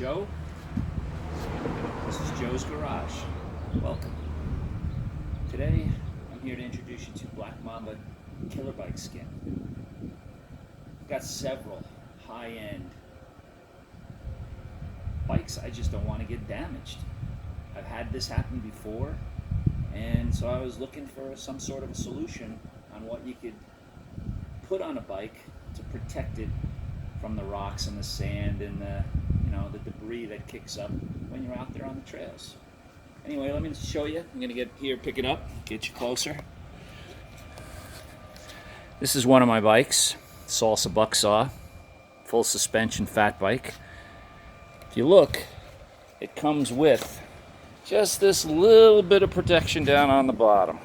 Joe. This is Joe's Garage. Welcome. Today, I'm here to introduce you to Black Mamba killer bike skin. I've got several high-end bikes. I just don't want to get damaged. I've had this happen before, and so I was looking for some sort of a solution on what you could put on a bike to protect it from the rocks and the sand and the debris that kicks up when you're out there on the trails. Anyway, let me show you. I'm gonna get here, pick it up, get you closer. This is one of my bikes, Salsa Bucksaw, full suspension fat bike. If you look, it comes with just this little bit of protection down on the bottom,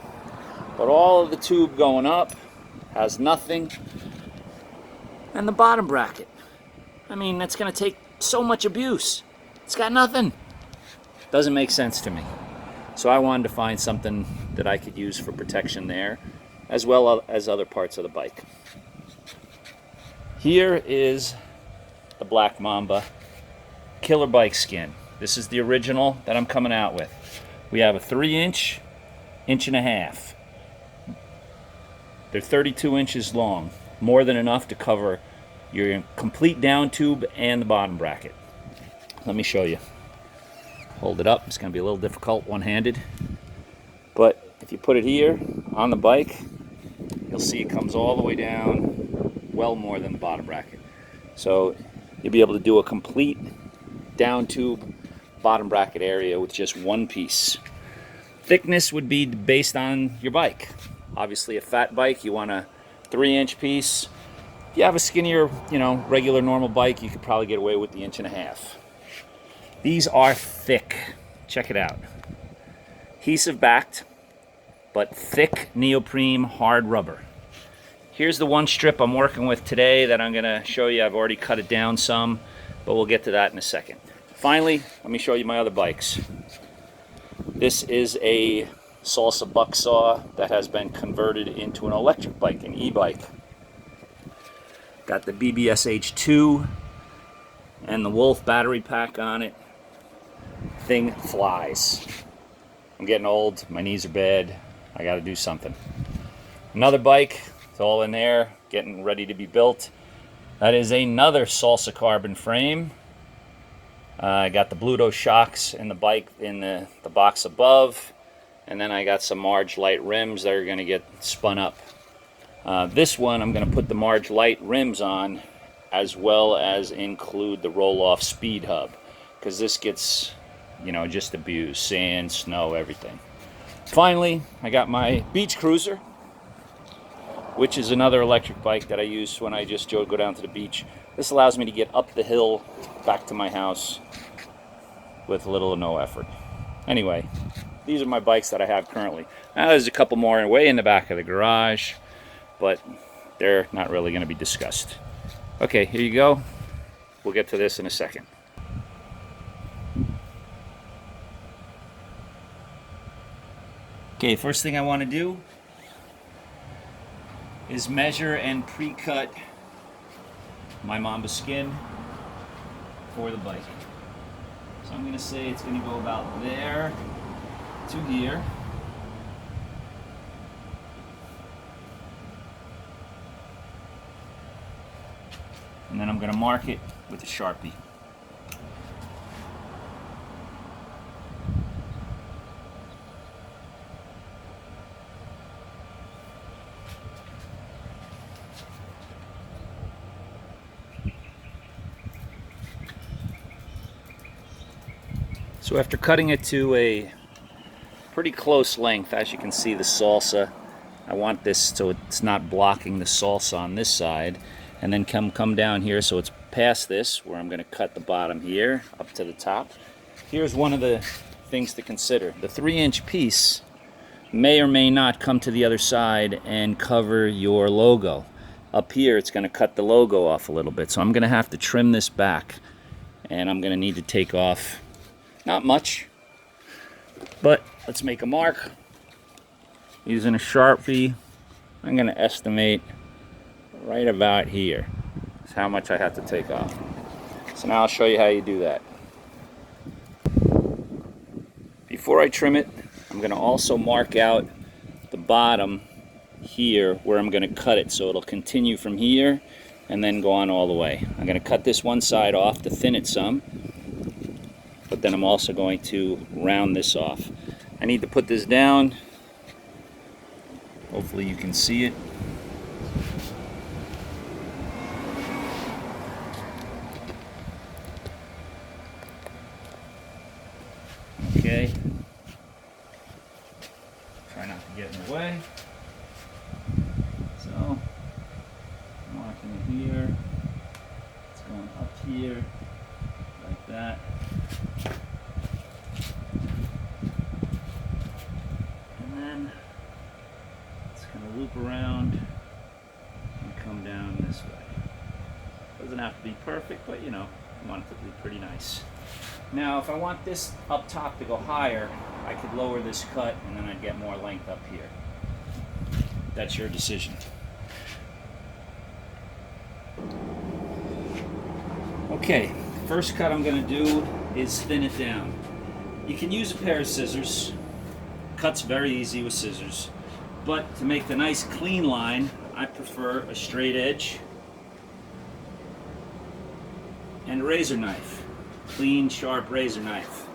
but all of the tube going up has nothing. And the bottom bracket, I mean, that's gonna take so much abuse. It's got nothing. Doesn't make sense to me. So I wanted to find something that I could use for protection there, as well as other parts of the bike. Here is the Black Mamba killer bike skin. This is the original that I'm coming out with. We have a 3-inch, 1.5 inch. They're 32 inches long, more than enough to cover your complete down tube and the bottom bracket. Let me show you. Hold it up. It's going to be a little difficult one-handed, but if you put it here on the bike, you'll see it comes all the way down, well more than the bottom bracket. So you'll be able to do a complete down tube bottom bracket area with just one piece. Thickness would be based on your bike. Obviously a fat bike, you want a 3-inch piece. If you have a skinnier, regular normal bike, you could probably get away with the 1.5 inch. These are thick. Check it out. Adhesive backed, but thick neoprene hard rubber. Here's the one strip I'm working with today that I'm gonna show you. I've already cut it down some, but we'll get to that in a second. Finally, let me show you my other bikes. This is a Salsa Bucksaw that has been converted into an electric bike, an e-bike. Got the BBSH2 and the Wolf battery pack on it. Thing flies. I'm getting old, my knees are bad, I gotta do something. Another bike, it's all in there, getting ready to be built. That is another Salsa carbon frame. I got the Bluto shocks in the bike in the box above, and then I got some Marge Light rims that are gonna get spun up. This one I'm gonna put the Marge Light rims on, as well as include the roll-off speed hub, because this gets just abused, sand, snow, everything. Finally, I got my beach cruiser, which is another electric bike that I use when I just go down to the beach. This allows me to get up the hill back to my house with little or no effort. Anyway, these are my bikes that I have currently. Now there's a couple more way in the back of the garage, but they're not really going to be discussed. Okay, here you go. We'll get to this in a second. Okay, first thing I want to do is measure and pre-cut my Mamba skin for the bike. So I'm going to say it's going to go about there to here. And then I'm going to mark it with a Sharpie. So after cutting it to a pretty close length, as you can see the salsa, I want this so it's not blocking the salsa on this side, and then come down here so it's past this, where I'm going to cut the bottom here up to the top. Here's one of the things to consider. The 3-inch piece may or may not come to the other side and cover your logo. Up here it's going to cut the logo off a little bit, so I'm going to have to trim this back, and I'm going to need to take off not much, but let's make a mark using a Sharpie. I'm going to estimate right about here is how much I have to take off. So now I'll show you how you do that. before I trim it, I'm going to also mark out the bottom here where I'm going to cut it, so it'll continue from here and then go on all the way. I'm going to cut this one side off to thin it some, but then I'm also going to round this off. I need to put this down. Hopefully you can see it. Okay. Try not to get in the way. So, marking it here. It's going up here, like that. And then it's going to loop around and come down this way. Doesn't have to be perfect, but you know, I want it to be pretty nice. Now, if I want this up top to go higher, I could lower this cut and then I'd get more length up here. That's your decision. Okay, first cut I'm going to do is thin it down. You can use a pair of scissors. Cut's very easy with scissors. But to make the nice clean line, I prefer a straight edge and a razor knife. Clean, sharp razor knife.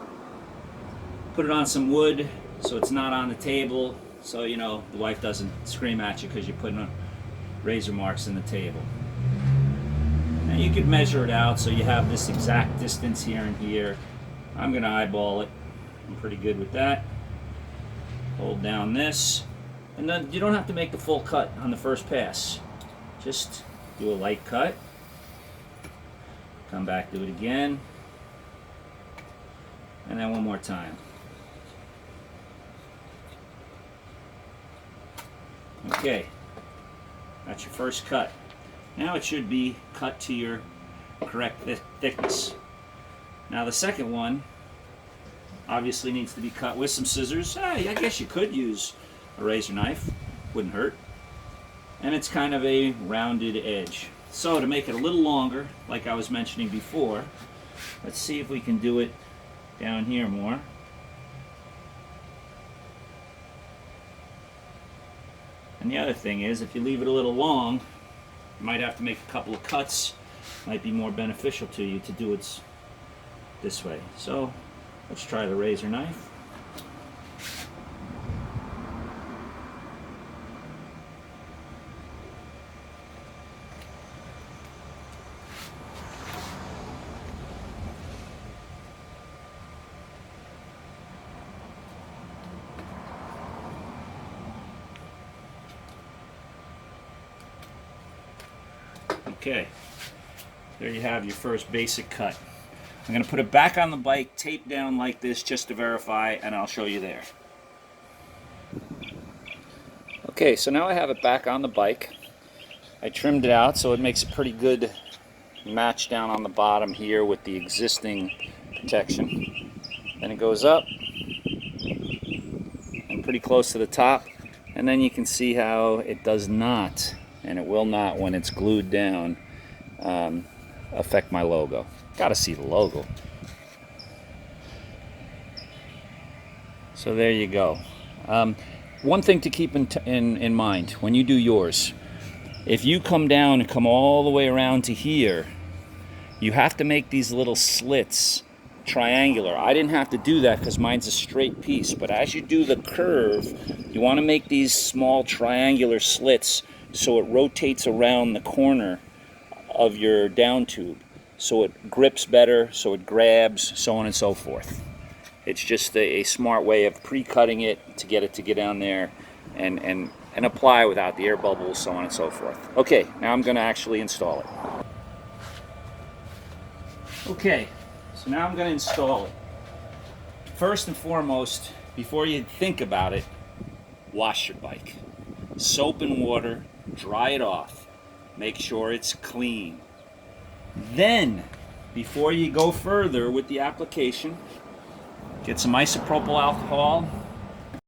Put it on some wood so it's not on the table, so you know the wife doesn't scream at you because you're putting razor marks in the table. Now you could measure it out so you have this exact distance here and here. I'm going to eyeball it. I'm pretty good with that. Hold down this, and then you don't have to make the full cut on the first pass. Just do a light cut. Come back, do it again. And then one more time. Okay, that's your first cut. Now it should be cut to your correct thickness. Now the second one obviously needs to be cut with some scissors. I guess you could use a razor knife, wouldn't hurt. And it's kind of a rounded edge. So to make it a little longer, like I was mentioning before, let's see if we can do it down here more. And the other thing is, if you leave it a little long, you might have to make a couple of cuts. Might be more beneficial to you to do it this way. So let's try the razor knife. Okay, there you have your first basic cut. I'm going to put it back on the bike, taped down like this just to verify, and I'll show you there. Okay, so now I have it back on the bike. I trimmed it out so it makes a pretty good match down on the bottom here with the existing protection. Then it goes up and pretty close to the top, and then you can see how it does not, and it will not when it's glued down, affect my logo. Gotta see the logo. So there you go. One thing to keep in mind when you do yours, if you come down and come all the way around to here, you have to make these little slits triangular. I didn't have to do that because mine's a straight piece, but as you do the curve, you want to make these small triangular slits so it rotates around the corner of your down tube, so it grips better, so it grabs, so on and so forth. It's just a smart way of pre-cutting it to get down there and apply without the air bubbles, so on and so forth. Okay, now I'm going to actually install it. Okay, so now I'm going to install it. First and foremost, before you think about it, wash your bike. Soap and water, dry it off. Make sure it's clean. Then, before you go further with the application, get some isopropyl alcohol